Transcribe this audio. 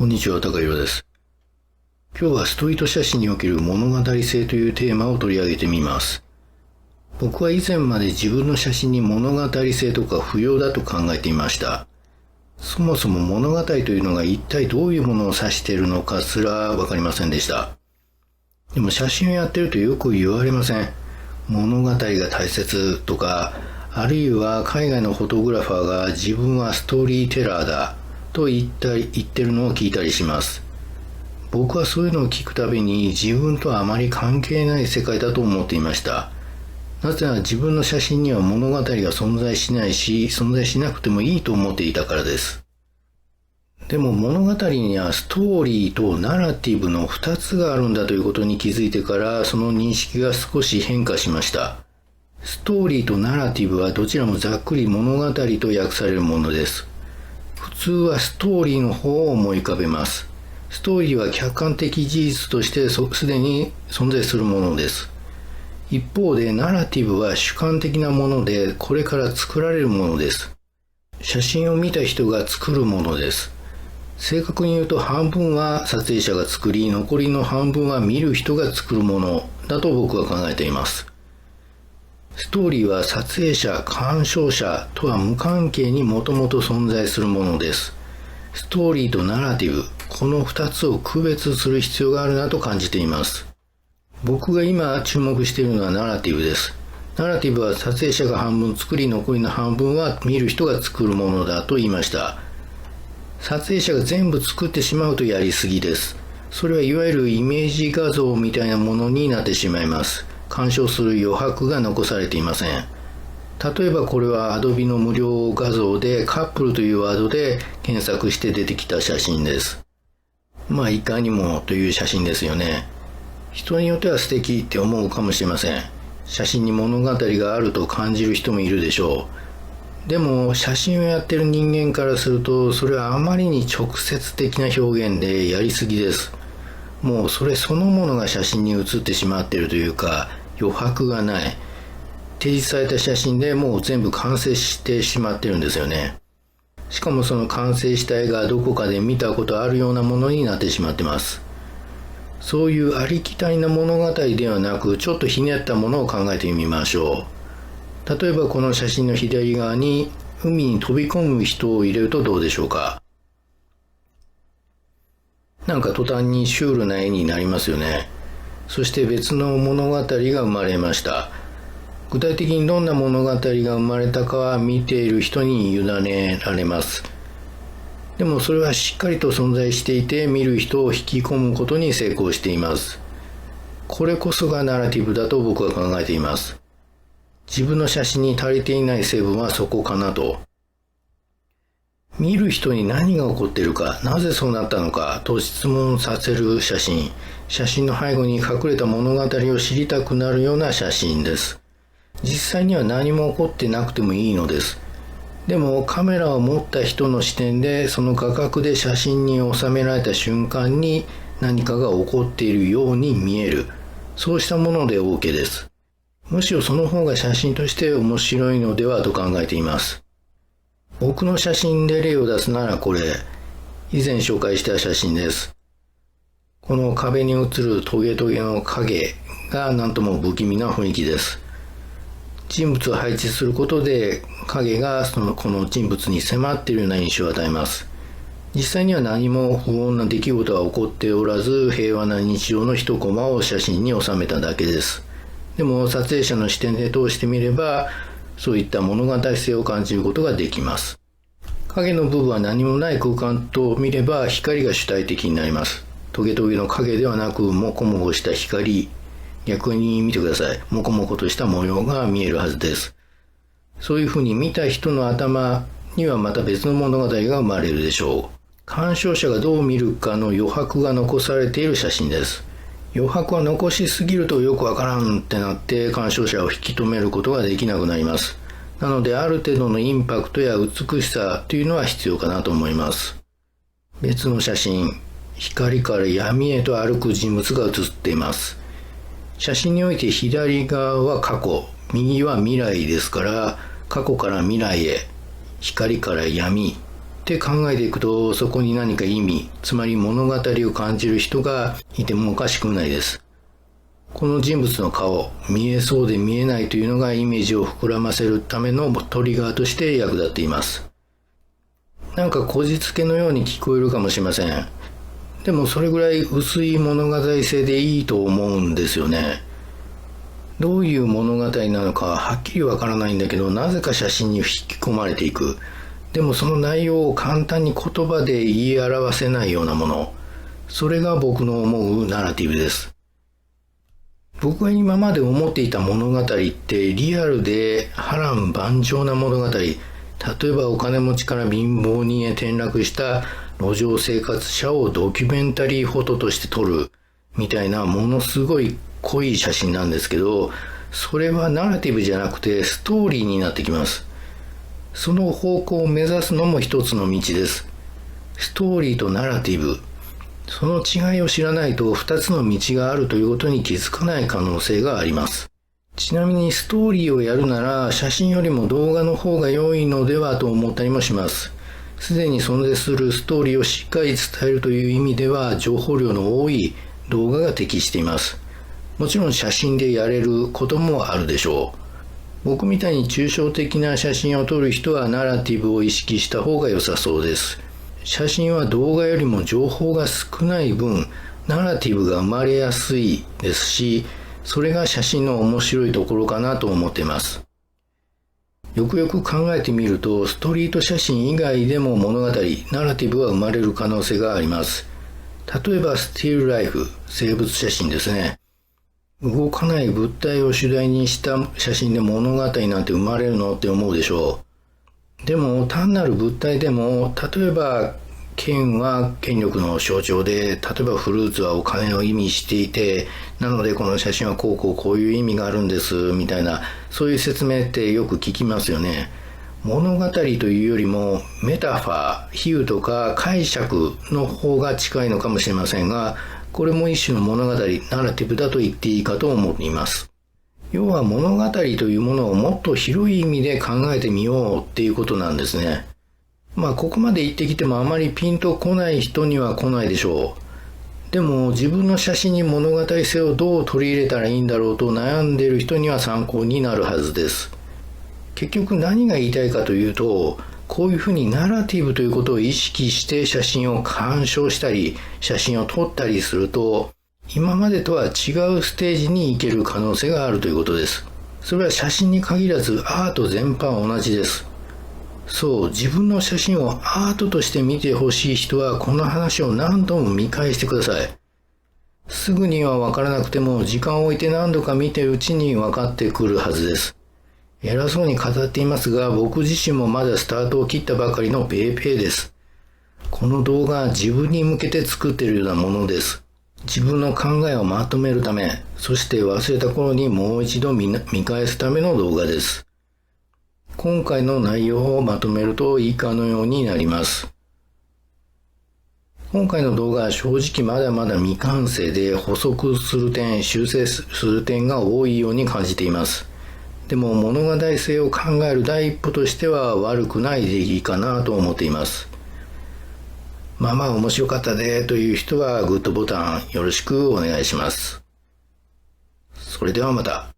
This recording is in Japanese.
こんにちは、高弘です。今日はストリート写真における物語性というテーマを取り上げてみます。僕は以前まで自分の写真に物語性とか不要だと考えていました。そもそも物語というのが一体どういうものを指しているのかすらわかりませんでした。でも写真をやってるとよく言われません。物語が大切とか、あるいは海外のフォトグラファーが自分はストーリーテラーだと言ってるのを聞いたりします。僕はそういうのを聞くたびに自分とはあまり関係ない世界だと思っていました。なぜなら自分の写真には物語が存在しないし、存在しなくてもいいと思っていたからです。でも物語にはストーリーとナラティブの2つがあるんだということに気づいてから、その認識が少し変化しました。ストーリーとナラティブはどちらもざっくり物語と訳されるものです。普通はストーリーの方を思い浮かべます。ストーリーは客観的事実としてすでに存在するものです。一方でナラティブは主観的なもので、これから作られるものです。写真を見た人が作るものです。正確に言うと半分は撮影者が作り、残りの半分は見る人が作るものだと僕は考えています。ストーリーは撮影者、鑑賞者とは無関係にもともと存在するものです。ストーリーとナラティブ、この2つを区別する必要があるなと感じています。僕が今注目しているのはナラティブです。ナラティブは撮影者が半分作り、残りの半分は見る人が作るものだと言いました。撮影者が全部作ってしまうとやりすぎです。それはいわゆるイメージ画像みたいなものになってしまいます。鑑賞する余白が残されていません。例えばこれは Adobe の無料画像でカップルというワードで検索して出てきた写真です。いかにもという写真ですよね。人によっては素敵って思うかもしれません。写真に物語があると感じる人もいるでしょう。でも写真をやってる人間からすると、それはあまりに直接的な表現でやりすぎです。もうそれそのものが写真に写ってしまっているというか、余白がない。提示された写真でもう全部完成してしまってるんですよね。しかもその完成した絵がどこかで見たことあるようなものになってしまってます。そういうありきたりな物語ではなく、ちょっとひねったものを考えてみましょう。例えばこの写真の左側に海に飛び込む人を入れるとどうでしょうか。なんか途端にシュールな絵になりますよね。そして別の物語が生まれました。具体的にどんな物語が生まれたかは見ている人に委ねられます。でもそれはしっかりと存在していて、見る人を引き込むことに成功しています。これこそがナラティブだと僕は考えています。自分の写真に足りていない成分はそこかなと。見る人に何が起こっているか、なぜそうなったのかと質問させる写真。写真の背後に隠れた物語を知りたくなるような写真です。実際には何も起こってなくてもいいのです。でもカメラを持った人の視点で、その画角で写真に収められた瞬間に何かが起こっているように見える。そうしたもので OK です。むしろその方が写真として面白いのではと考えています。僕の写真で例を出すならこれ、以前紹介した写真です。この壁に映るトゲトゲの影がなんとも不気味な雰囲気です。人物を配置することで影がこの人物に迫っているような印象を与えます。実際には何も不穏な出来事は起こっておらず、平和な日常の一コマを写真に収めただけです。でも撮影者の視点で通してみれば、そういった物語性を感じることができます。影の部分は何もない空間と見れば光が主体的になります。トゲトゲの影ではなく、モコモコした光、逆に見てください。モコモコとした模様が見えるはずです。そういうふうに見た人の頭にはまた別の物語が生まれるでしょう。鑑賞者がどう見るかの余白が残されている写真です。余白は残しすぎるとよくわからんってなって鑑賞者を引き止めることができなくなります。なのである程度のインパクトや美しさというのは必要かなと思います。別の写真、光から闇へと歩く人物が写っています。写真において左側は過去、右は未来ですから、過去から未来へ、光から闇、って考えていくと、そこに何か意味、つまり物語を感じる人がいてもおかしくないです。この人物の顔、見えそうで見えないというのがイメージを膨らませるためのトリガーとして役立っています。なんかこじつけのように聞こえるかもしれません。でもそれぐらい薄い物語性でいいと思うんですよね。どういう物語なのかはっきりわからないんだけど、なぜか写真に引き込まれていく。でもその内容を簡単に言葉で言い表せないようなもの。それが僕の思うナラティブです。僕が今まで思っていた物語ってリアルで波乱万丈な物語。例えばお金持ちから貧乏人へ転落した路上生活者をドキュメンタリーフォトとして撮るみたいなものすごい濃い写真なんですけど、それはナラティブじゃなくてストーリーになってきます。その方向を目指すのも一つの道です。ストーリーとナラティブ。その違いを知らないと二つの道があるということに気づかない可能性があります。ちなみにストーリーをやるなら写真よりも動画の方が良いのではと思ったりもします。すでに存在するストーリーをしっかり伝えるという意味では情報量の多い動画が適しています。もちろん写真でやれることもあるでしょう。僕みたいに抽象的な写真を撮る人はナラティブを意識した方が良さそうです。写真は動画よりも情報が少ない分、ナラティブが生まれやすいですし、それが写真の面白いところかなと思っています。よくよく考えてみると、ストリート写真以外でも物語、ナラティブは生まれる可能性があります。例えばスティールライフ、生物写真ですね。動かない物体を主題にした写真で物語なんて生まれるのって思うでしょう。でも単なる物体でも、例えば剣は権力の象徴で、例えばフルーツはお金を意味していて、なのでこの写真はこういう意味があるんですみたいな、そういう説明ってよく聞きますよね。物語というよりもメタファー、比喩とか解釈の方が近いのかもしれませんが、これも一種の物語、ナラティブだと言っていいかと思います。要は物語というものをもっと広い意味で考えてみようっていうことなんですね。ここまで言ってきてもあまりピンとこない人には来ないでしょう。でも自分の写真に物語性をどう取り入れたらいいんだろうと悩んでいる人には参考になるはずです。結局何が言いたいかというと、こういうふうにナラティブということを意識して写真を鑑賞したり、写真を撮ったりすると、今までとは違うステージに行ける可能性があるということです。それは写真に限らずアート全般同じです。そう、自分の写真をアートとして見てほしい人はこの話を何度も見返してください。すぐには分からなくても時間を置いて何度か見てるうちに分かってくるはずです。偉そうに語っていますが、僕自身もまだスタートを切ったばかりのペーペーです。この動画は自分に向けて作っているようなものです。自分の考えをまとめるため、そして忘れた頃にもう一度見返すための動画です。今回の内容をまとめると以下のようになります。今回の動画は正直まだまだ未完成で補足する点、修正する点が多いように感じています。でも物語性を考える第一歩としては悪くない出来かなと思っています。面白かったねという人はグッドボタンよろしくお願いします。それではまた。